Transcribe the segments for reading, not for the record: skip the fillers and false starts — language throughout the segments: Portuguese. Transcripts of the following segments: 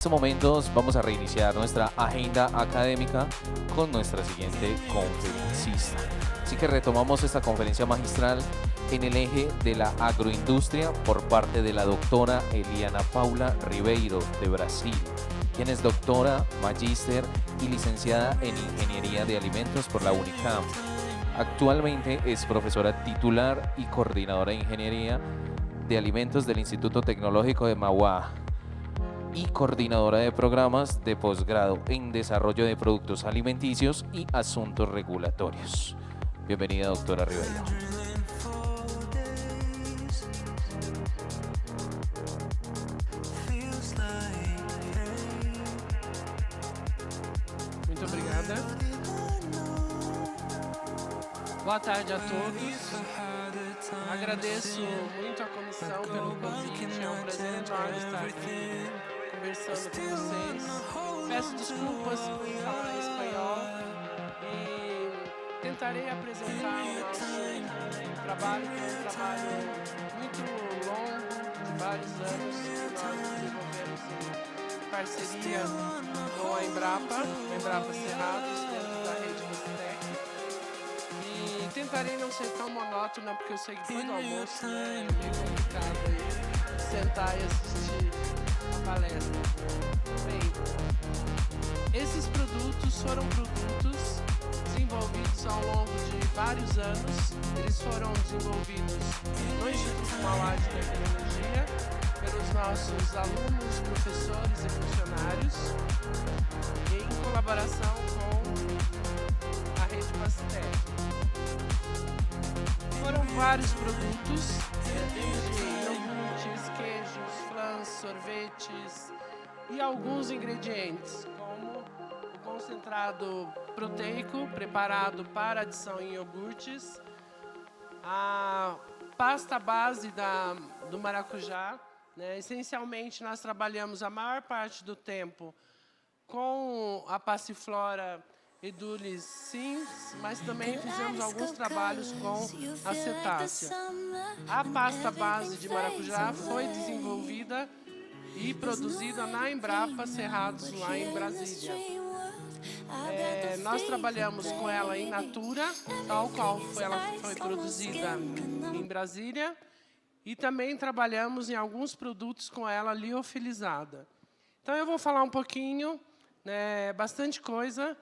estos momentos vamos a reiniciar nuestra agenda académica con nuestra siguiente conferencista. Así que retomamos esta conferencia magistral en el eje de la agroindustria por parte de la doctora Eliana Paula Ribeiro de Brasil, quien es doctora, magíster y licenciada en Ingeniería de Alimentos por la UNICAM. Actualmente es profesora titular y coordinadora de Ingeniería de Alimentos del Instituto Tecnológico de Mauá y coordinadora de programas de posgrado en desarrollo de productos alimenticios y asuntos regulatorios. Bienvenida, doctora Ribeiro. Muito obrigada. Boa tarde a todos. Agradeço muito a comissão pelo convite. É um prazer enorme estar aqui conversando com vocês. Peço desculpas por falar espanhol e tentarei apresentar o nosso trabalho, que é um trabalho muito longo, de vários anos, que nós desenvolvemos em parceria com a Embrapa Cerrados, dentro da rede Mostec. E tentarei não ser tão monótona, porque eu sei que depois do almoço é meio complicado aí sentar e assistir a palestra. Bem, esses produtos foram produtos desenvolvidos ao longo de vários anos. Eles foram desenvolvidos no Instituto Mauá de Tecnologia, pelos nossos alunos, professores e funcionários, em colaboração com a rede Mostec. Foram vários produtos, desde iogurtes, queijos, flãs, sorvetes e alguns ingredientes, como o concentrado proteico preparado para adição em iogurtes, a pasta base do maracujá. Essencialmente, nós trabalhamos a maior parte do tempo com a passiflora Edulis Sims, mas também fizemos alguns trabalhos com a cetácea. A pasta base de maracujá foi desenvolvida e produzida na Embrapa Cerrados, lá em Brasília. Nós trabalhamos com ela in natura, tal qual ela foi produzida em Brasília, e também trabalhamos em alguns produtos com ela liofilizada. Então, eu vou falar um pouquinho, bastante coisa,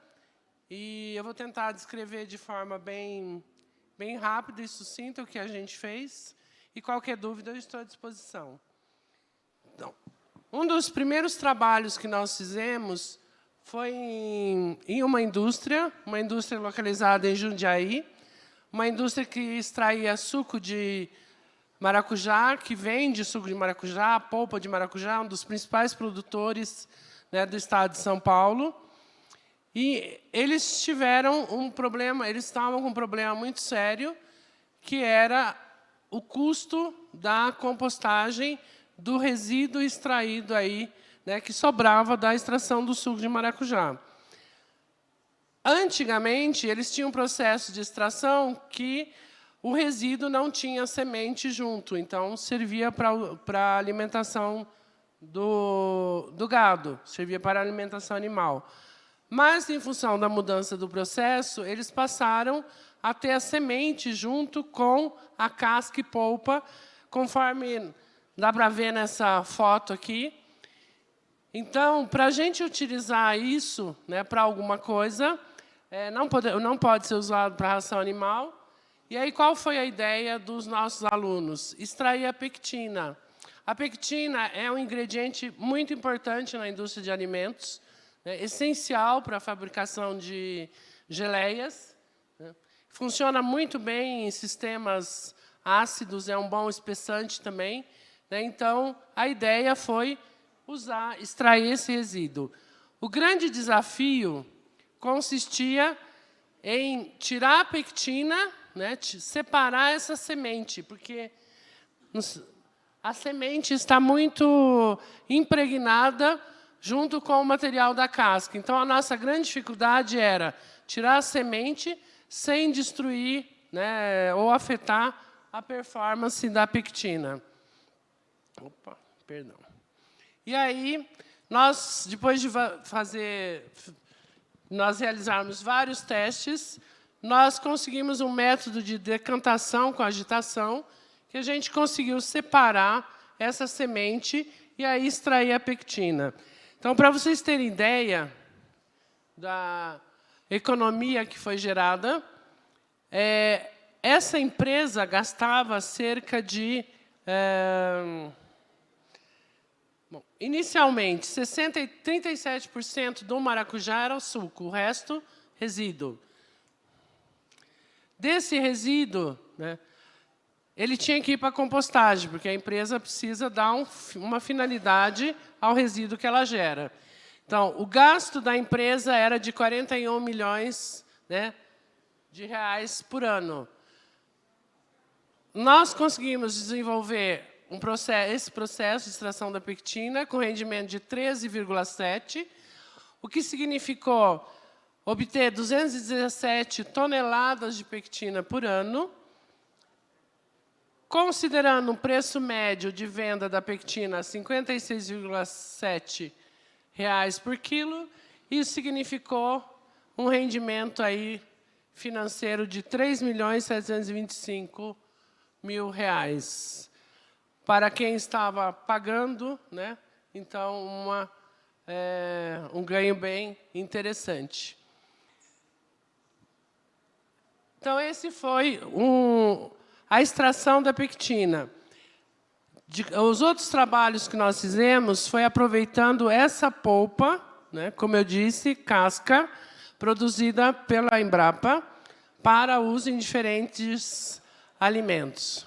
e eu vou tentar descrever de forma bem rápida e sucinta o que a gente fez, e qualquer dúvida eu estou à disposição. Então, um dos primeiros trabalhos que nós fizemos foi em uma indústria localizada em Jundiaí, uma indústria que extraía suco de maracujá, que vende suco de maracujá, polpa de maracujá, um dos principais produtores do estado de São Paulo. E eles tiveram um problema, eles estavam com um problema muito sério, que era o custo da compostagem do resíduo extraído aí, que sobrava da extração do suco de maracujá. Antigamente, eles tinham um processo de extração que o resíduo não tinha semente junto, então servia para a alimentação do gado, servia para a alimentação animal. Mas, em função da mudança do processo, eles passaram a ter a semente junto com a casca e polpa, conforme dá para ver nessa foto aqui. Então, para a gente utilizar isso para alguma coisa, não pode ser usado para ração animal. E aí, qual foi a ideia dos nossos alunos? Extrair a pectina. A pectina é um ingrediente muito importante na indústria de alimentos, essencial para a fabricação de geleias. Funciona muito bem em sistemas ácidos, é um bom espessante também. Então, a ideia foi extrair esse resíduo. O grande desafio consistia em tirar a pectina, separar essa semente, porque a semente está muito impregnada junto com o material da casca. Então, a nossa grande dificuldade era tirar a semente sem destruir ou afetar a performance da pectina. Opa, perdão. E aí, Nós, depois de nós realizarmos vários testes, nós conseguimos um método de decantação com agitação, que a gente conseguiu separar essa semente e aí extrair a pectina. Então, para vocês terem ideia da economia que foi gerada, essa empresa gastava cerca de... inicialmente, 37% do maracujá era o suco, o resto, resíduo. Desse resíduo, né, ele tinha que ir para a compostagem, porque a empresa precisa dar uma finalidade ao resíduo que ela gera. Então, o gasto da empresa era de 41 milhões, né, de reais por ano. Nós conseguimos desenvolver esse processo de extração da pectina com rendimento de 13,7, o que significou obter 217 toneladas de pectina por ano. Considerando um preço médio de venda da pectina R$ 56,7 por quilo, isso significou um rendimento aí financeiro de R$ 3.725.000 para quem estava pagando, né? Então, um ganho bem interessante. Então, esse foi a extração da pectina. Os outros trabalhos que nós fizemos foi aproveitando essa polpa, né, como eu disse, casca, produzida pela Embrapa, para uso em diferentes alimentos.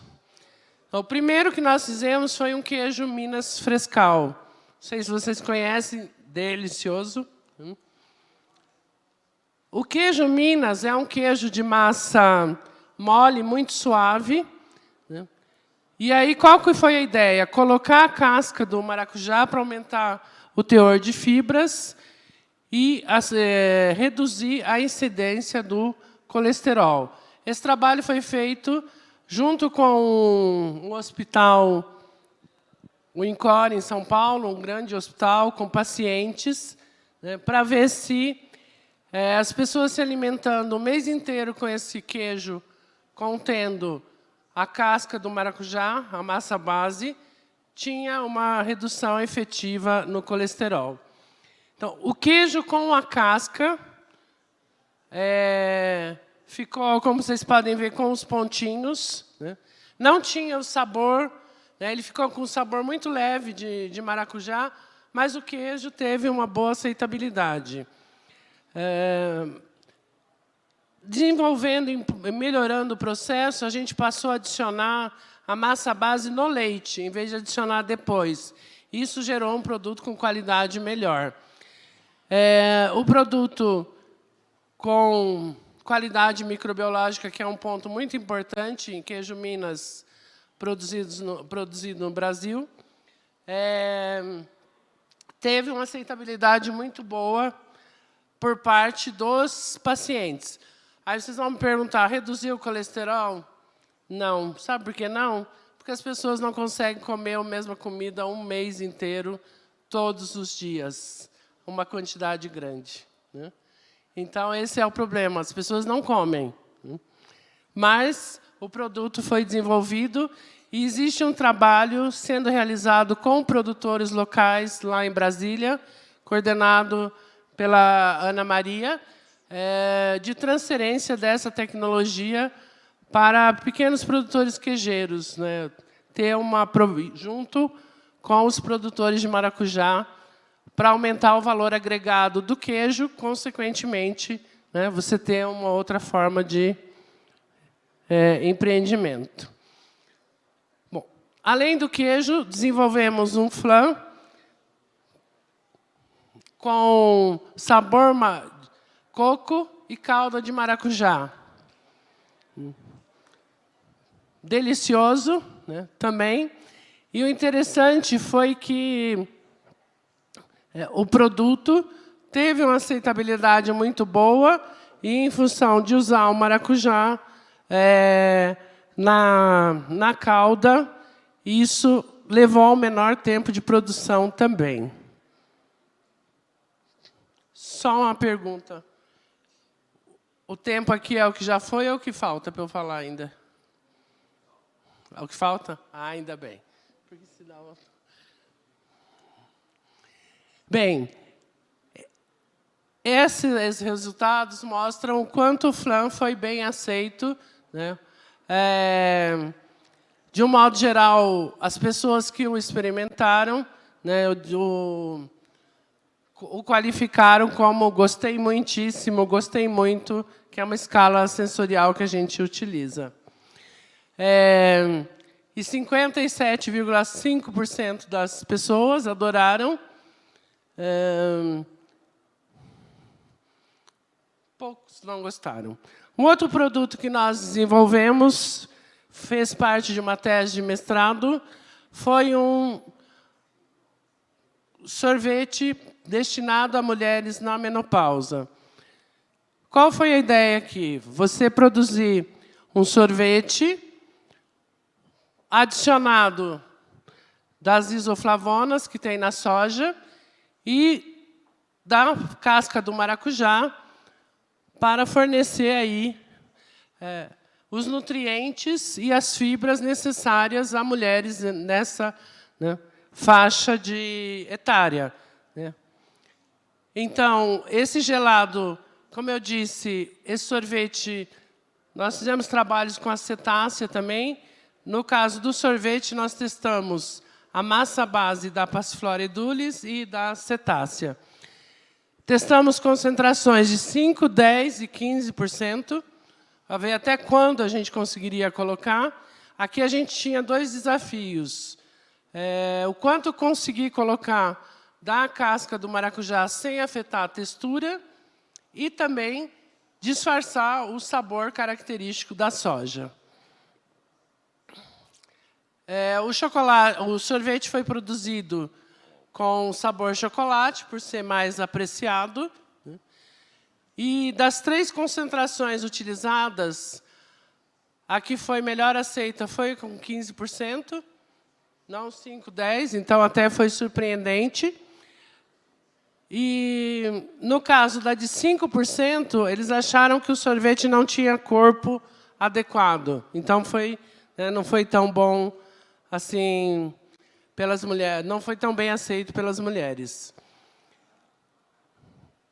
O primeiro que nós fizemos foi um queijo Minas Frescal. Não sei se vocês conhecem, delicioso. O queijo Minas é um queijo de massa mole, muito suave. Né? E aí, qual que foi a ideia? Colocar a casca do maracujá para aumentar o teor de fibras e reduzir a incidência do colesterol. Esse trabalho foi feito junto com um hospital, o INCOR, em São Paulo, um grande hospital, com pacientes, né, para ver se as pessoas se alimentando o mês inteiro com esse queijo, contendo a casca do maracujá, a massa base, tinha uma redução efetiva no colesterol. Então, o queijo com a casca ficou, como vocês podem ver, com os pontinhos. Né? Não tinha o sabor, né? Ele ficou com um sabor muito leve de maracujá, mas o queijo teve uma boa aceitabilidade. Desenvolvendo e melhorando o processo, a gente passou a adicionar a massa base no leite, em vez de adicionar depois. Isso gerou um produto com qualidade melhor. O produto com qualidade microbiológica, que é um ponto muito importante em queijo Minas produzido no Brasil, teve uma aceitabilidade muito boa por parte dos pacientes. Aí vocês vão me perguntar, reduziu o colesterol? Não. Sabe por que não? Porque as pessoas não conseguem comer a mesma comida um mês inteiro, todos os dias, uma quantidade grande. Né? Então, esse é o problema, as pessoas não comem. Mas o produto foi desenvolvido e existe um trabalho sendo realizado com produtores locais lá em Brasília, coordenado pela Ana Maria, de transferência dessa tecnologia para pequenos produtores queijeiros, né? Junto com os produtores de maracujá, para aumentar o valor agregado do queijo, consequentemente, né, você ter uma outra forma de empreendimento. Bom, além do queijo, desenvolvemos um flan com sabor coco e calda de maracujá. Delicioso, né, também. E o interessante foi que o produto teve uma aceitabilidade muito boa e, em função de usar o maracujá na calda, isso levou ao menor tempo de produção também. só uma pergunta. O tempo aqui é o que já foi ou o que falta para eu falar ainda? É o que falta? Ah, ainda bem. Porque senão... Bem, esses resultados mostram o quanto o flan foi bem aceito, né? De um modo geral, as pessoas que o experimentaram, né, o qualificaram como gostei muitíssimo, gostei muito, que é uma escala sensorial que a gente utiliza. E 57,5% das pessoas adoraram. Poucos não gostaram. Um outro produto que nós desenvolvemos, fez parte de uma tese de mestrado, foi um sorvete destinado a mulheres na menopausa. Qual foi a ideia aqui? Você produzir um sorvete adicionado das isoflavonas que tem na soja e da casca do maracujá para fornecer aí os nutrientes e as fibras necessárias a mulheres nessa, né, faixa etária. Né? Então, esse gelado, como eu disse, esse sorvete, nós fizemos trabalhos com a cetácea também. No caso do sorvete, nós testamos a massa base da Passiflora edulis e da cetácea. Testamos concentrações de 5%, 10% e 15%, para ver até quando a gente conseguiria colocar. Aqui a gente tinha 2 desafios. O quanto conseguir colocar da casca do maracujá sem afetar a textura e também disfarçar o sabor característico da soja. O sorvete foi produzido com sabor chocolate, por ser mais apreciado. E das 3 concentrações utilizadas, a que foi melhor aceita foi com 15%, não 5%, 10%, então até foi surpreendente. E, no caso da de 5%, eles acharam que o sorvete não tinha corpo adequado. Então, não foi tão bom assim pelas mulheres, não foi tão bem aceito pelas mulheres.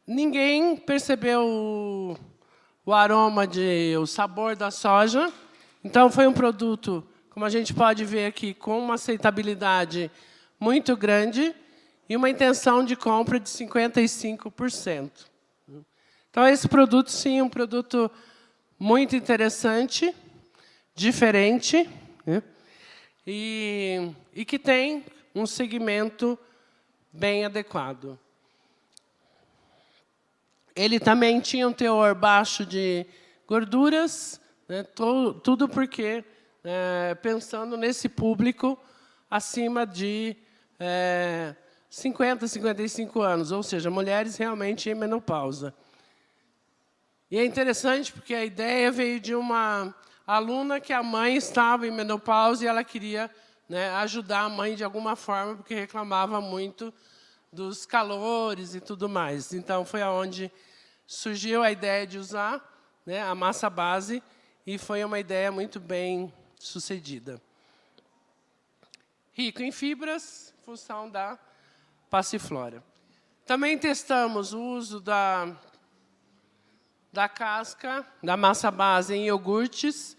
Ninguém percebeu o aroma, o sabor da soja. Então, foi um produto, como a gente pode ver aqui, com uma aceitabilidade muito grande e uma intenção de compra de 55%. Então, esse produto, sim, é um produto muito interessante, diferente, né? E que tem um segmento bem adequado. Ele também tinha um teor baixo de gorduras, né, tudo porque, pensando nesse público acima de 50, 55 anos, ou seja, mulheres realmente em menopausa. E é interessante porque a ideia veio de uma aluna que a mãe estava em menopausa e ela queria, né, ajudar a mãe de alguma forma, porque reclamava muito dos calores e tudo mais. Então, foi aonde surgiu a ideia de usar, né, a massa base, e foi uma ideia muito bem sucedida. Rico em fibras, função da Passiflora. Também testamos o uso da casca, da massa base em iogurtes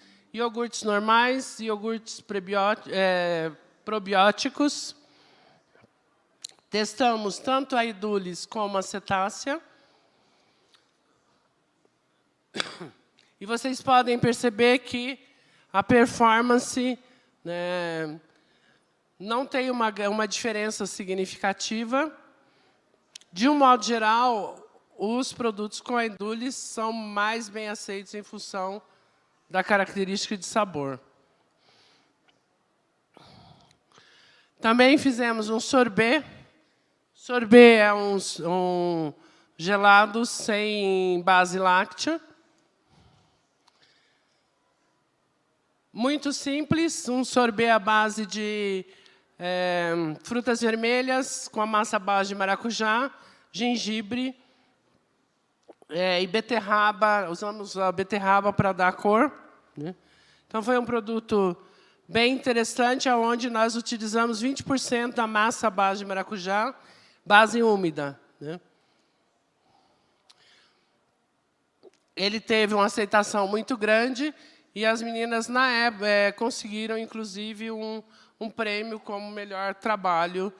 normais, iogurtes probióticos. Testamos tanto a edulis como a cetácea. E vocês podem perceber que a performance, né, não tem uma diferença significativa. De um modo geral, os produtos com a edulis são mais bem aceitos em função da característica de sabor. Também fizemos um sorbet. Sorbet é um gelado sem base láctea. Muito simples, um sorbet à base de frutas vermelhas, com a massa base de maracujá, gengibre, e beterraba, usamos a beterraba para dar cor, né? Então, foi um produto bem interessante, onde nós utilizamos 20% da massa à base de maracujá, base úmida, né? Ele teve uma aceitação muito grande e as meninas, na época, conseguiram, inclusive, um prêmio como melhor trabalho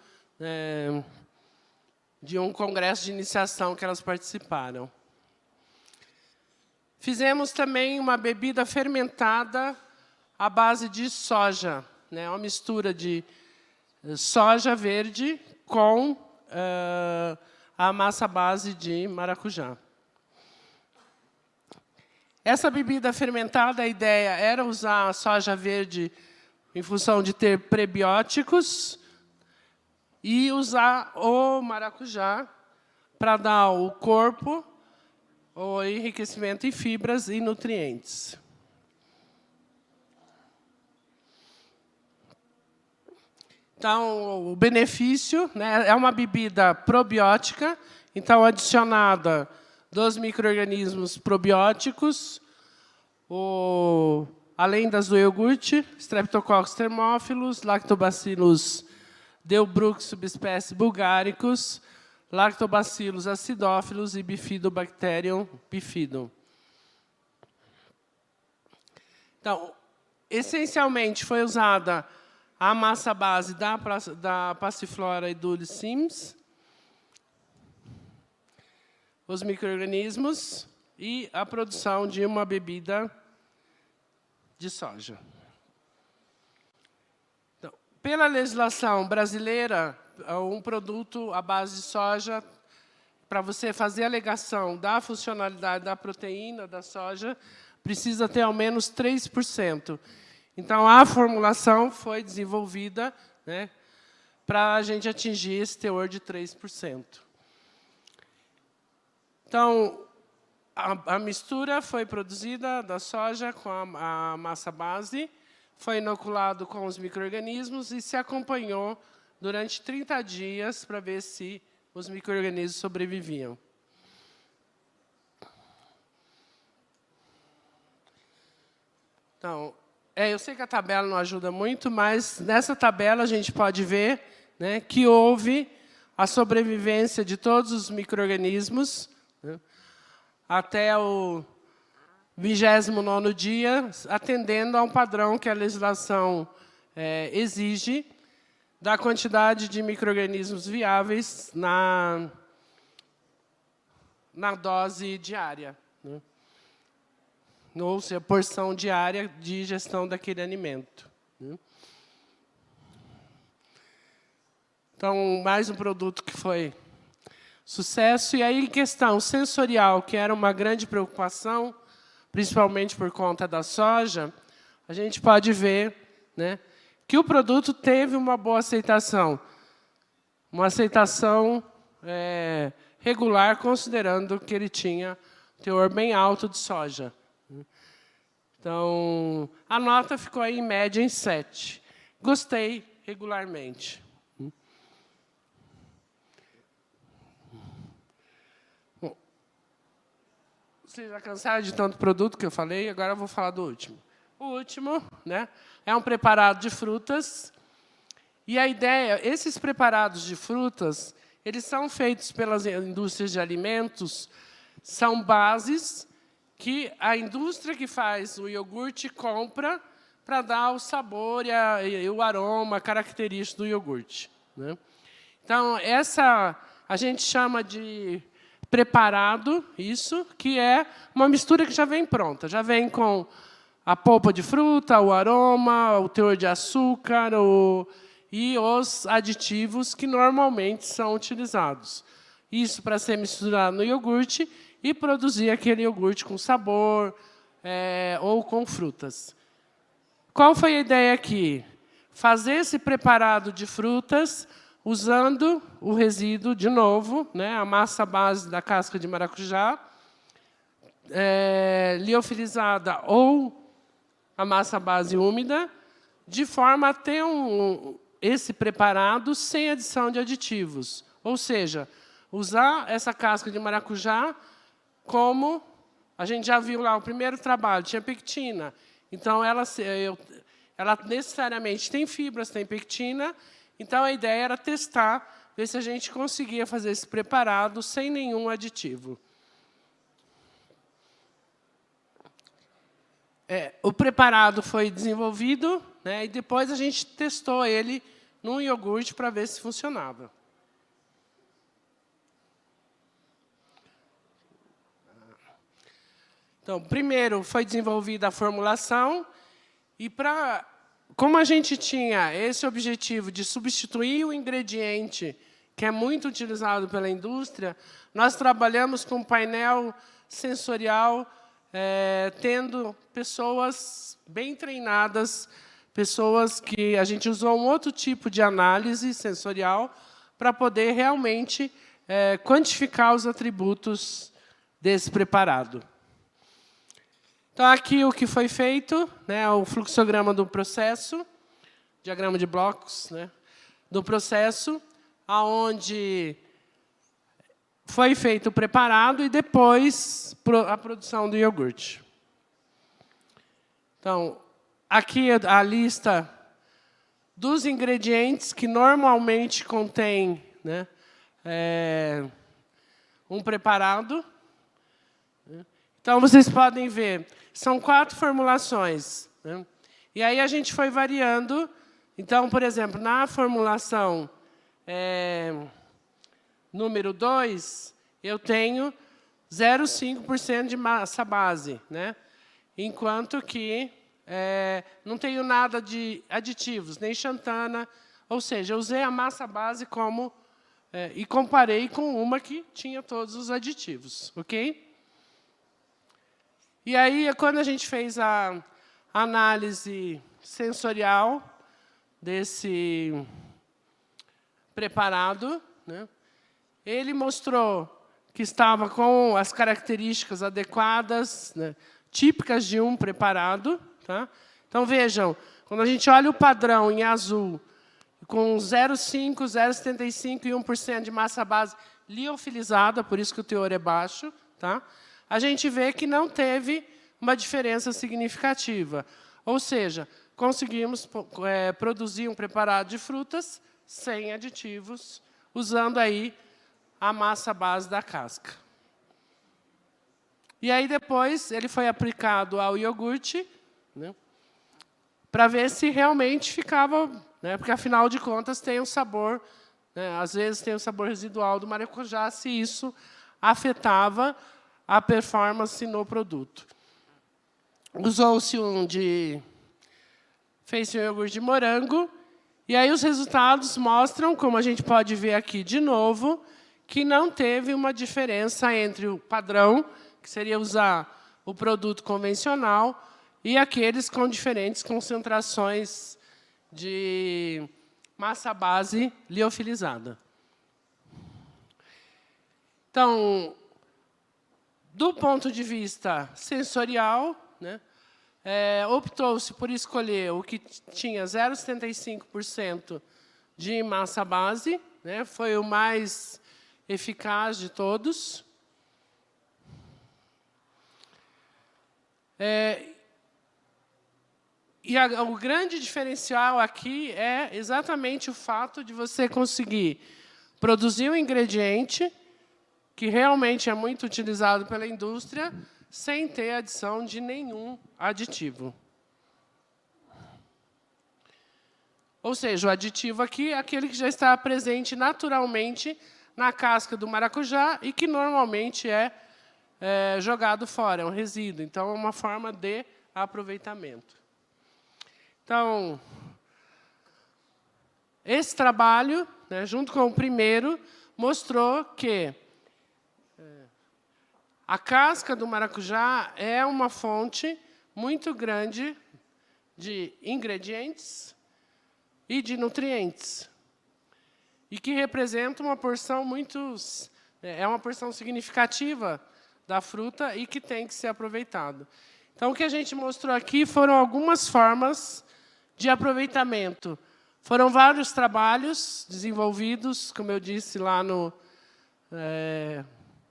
de um congresso de iniciação que elas participaram. Fizemos também uma bebida fermentada à base de soja, né? Uma mistura de soja verde com a massa base de maracujá. Essa bebida fermentada, a ideia era usar a soja verde em função de ter prebióticos e usar o maracujá para dar o corpo, o enriquecimento em fibras e nutrientes. Então, o benefício, né, é uma bebida probiótica, então adicionada dos micro-organismos probióticos, além das do iogurte, Streptococcus thermophilus, Lactobacillus delbrueckii subespécie bulgaricus, Lactobacillus acidófilos e Bifidobacterium bifidum. Então, essencialmente, foi usada a massa base da Passiflora edulis, os micro-organismos e a produção de uma bebida de soja. Então, pela legislação brasileira, um produto à base de soja, para você fazer a alegação da funcionalidade da proteína da soja, precisa ter ao menos 3%. Então, a formulação foi desenvolvida, né, para a gente atingir esse teor de 3%. Então, a mistura foi produzida da soja com a massa base, foi inoculado com os micro-organismos e se acompanhou durante 30 dias para ver se os micro-organismos sobreviviam. Então, eu sei que a tabela não ajuda muito, mas nessa tabela a gente pode ver, né, que houve a sobrevivência de todos os micro-organismos, né, até o 29º dia, atendendo a um padrão que a legislação exige da quantidade de micro-organismos viáveis na dose diária, né? Ou seja, a porção diária de ingestão daquele alimento, né? Então, mais um produto que foi sucesso. E aí, em questão sensorial, que era uma grande preocupação, principalmente por conta da soja, a gente pode ver, né, que o produto teve uma boa aceitação. Uma aceitação regular, considerando que ele tinha um teor bem alto de soja. Então, a nota ficou aí, em média, em 7. Gostei regularmente. Bom, vocês já cansaram de tanto produto que eu falei, agora eu vou falar do último. O último, né, é um preparado de frutas. E a ideia, esses preparados de frutas, eles são feitos pelas indústrias de alimentos, são bases que a indústria que faz o iogurte compra para dar o sabor e o aroma característico do iogurte, né? Então, a gente chama de preparado, isso, que é uma mistura que já vem pronta, já vem com a polpa de fruta, o aroma, o teor de açúcar e os aditivos que normalmente são utilizados. Isso para ser misturado no iogurte e produzir aquele iogurte com sabor ou com frutas. Qual foi a ideia aqui? Fazer esse preparado de frutas usando o resíduo, de novo, né, a massa base da casca de maracujá, liofilizada ou a massa base úmida, de forma a ter esse preparado sem adição de aditivos. Ou seja, usar essa casca de maracujá como a gente já viu lá o primeiro trabalho, tinha pectina. Então, ela necessariamente tem fibras, tem pectina. Então, a ideia era testar, ver se a gente conseguia fazer esse preparado sem nenhum aditivo. O preparado foi desenvolvido, né, e depois a gente testou ele num iogurte para ver se funcionava. Então, primeiro foi desenvolvida a formulação, e como a gente tinha esse objetivo de substituir o ingrediente que é muito utilizado pela indústria, nós trabalhamos com um painel sensorial, tendo pessoas bem treinadas, pessoas que a gente usou um outro tipo de análise sensorial para poder realmente quantificar os atributos desse preparado. Então, aqui o que foi feito, né, o fluxograma do processo, diagrama de blocos, né, do processo, onde foi feito o preparado e depois a produção do iogurte. Então, aqui a lista dos ingredientes que normalmente contém, né, um preparado. Então, vocês podem ver, são 4 formulações, né? E aí a gente foi variando. Então, por exemplo, na formulação número 2, eu tenho 0,5% de massa base, né? Enquanto que não tenho nada de aditivos, nem xantana. Ou seja, eu usei a massa base como e comparei com uma que tinha todos os aditivos, ok? E aí, quando a gente fez a análise sensorial desse preparado, né, ele mostrou que estava com as características adequadas, né, típicas de um preparado. Tá? Então, vejam, quando a gente olha o padrão em azul, com 0,5%, 0,75% e 1% de massa base liofilizada, por isso que o teor é baixo, tá? A gente vê que não teve uma diferença significativa. Ou seja, conseguimos produzir um preparado de frutas sem aditivos, usando aí a massa base da casca. E aí, depois, ele foi aplicado ao iogurte, né, para ver se realmente ficava, né, porque, afinal de contas, tem um sabor, né, às vezes tem o sabor residual do maracujá, se isso afetava a performance no produto. Usou-se fez-se um iogurte de morango, e aí os resultados mostram, como a gente pode ver aqui de novo, que não teve uma diferença entre o padrão, que seria usar o produto convencional, e aqueles com diferentes concentrações de massa base liofilizada. Então, do ponto de vista sensorial, né, optou-se por escolher o que tinha 0,75% de massa base, né, foi o mais eficaz de todos. E o grande diferencial aqui é exatamente o fato de você conseguir produzir um ingrediente que realmente é muito utilizado pela indústria, sem ter adição de nenhum aditivo. Ou seja, o aditivo aqui é aquele que já está presente naturalmente na casca do maracujá e que normalmente é jogado fora, é um resíduo. Então, é uma forma de aproveitamento. Então, esse trabalho, né, junto com o primeiro, mostrou que a casca do maracujá é uma fonte muito grande de ingredientes e de nutrientes, e que representa uma porção uma porção significativa da fruta e que tem que ser aproveitado. Então, o que a gente mostrou aqui foram algumas formas de aproveitamento. Foram vários trabalhos desenvolvidos, como eu disse lá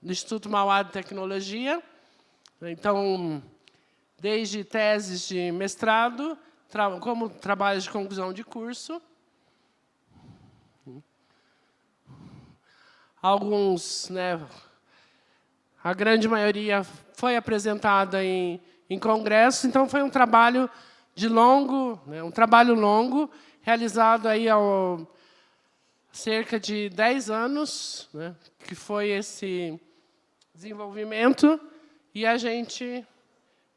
no Instituto Mauá de Tecnologia. Então, desde teses de mestrado, como trabalhos de conclusão de curso. Alguns, né, a grande maioria foi apresentada em congresso, então foi um trabalho longo, realizado aí há cerca de 10 anos, né, que foi esse desenvolvimento, e a gente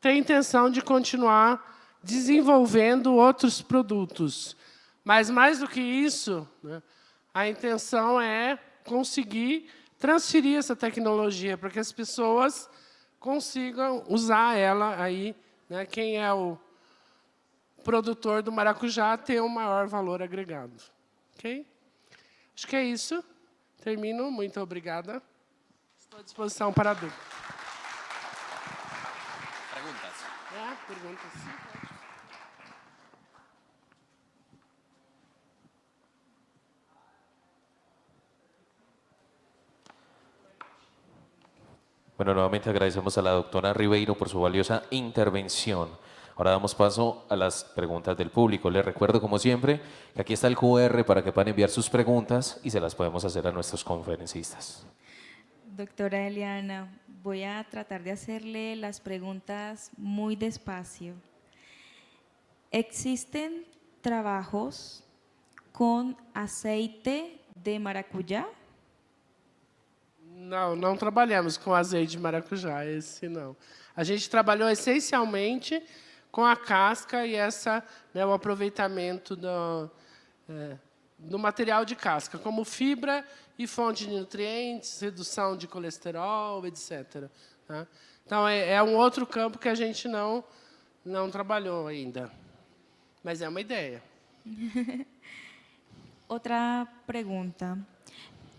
tem a intenção de continuar desenvolvendo outros produtos. Mas, mais do que isso, né, a intenção é conseguir transferir essa tecnologia para que as pessoas consigam usar ela aí, né, quem é o produtor do maracujá ter um maior valor agregado. Ok? Acho que é isso. Termino. Muito obrigada. Estou à disposição para dúvidas. Perguntas. Perguntas. Bueno, nuevamente agradecemos a la doctora Ribeiro por su valiosa intervención. Ahora damos paso a las preguntas del público. Les recuerdo, como siempre, que aquí está el QR para que puedan enviar sus preguntas y se las podemos hacer a nuestros conferencistas. Doctora Eliana, voy a tratar de hacerle las preguntas muy despacio. ¿Existen trabajos con aceite de maracujá? Não, não trabalhamos com azeite de maracujá, esse não. A gente trabalhou essencialmente com a casca e né, o aproveitamento do material de casca, como fibra e fonte de nutrientes, redução de colesterol, etc. Tá? Então, é um outro campo que a gente não trabalhou ainda. Mas é uma ideia. Otra pregunta.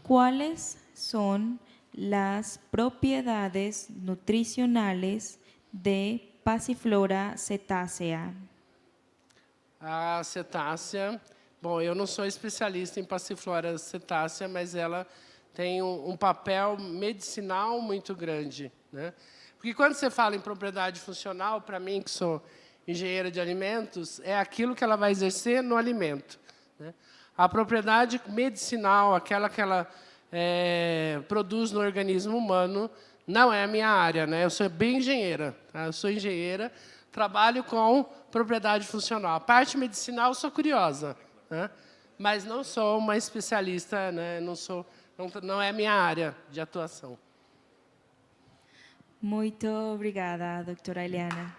¿Cuáles son las propiedades nutricionales de Passiflora cetácea? A cetácea, bom, eu não sou especialista em Passiflora cetácea, mas ela tem um papel medicinal muito grande, né? Porque quando você fala em propriedade funcional, para mim, que sou engenheira de alimentos, é aquilo que ela vai exercer no alimento, né? A propriedade medicinal, aquela que ela produz no organismo humano, não é a minha área, né? Eu sou bem engenheira, tá? Eu sou engenheira, trabalho com propriedade funcional. A parte medicinal, eu sou curiosa, né? Mas não sou uma especialista, né? Não é a minha área de atuação. Muito obrigada, doutora Eliana.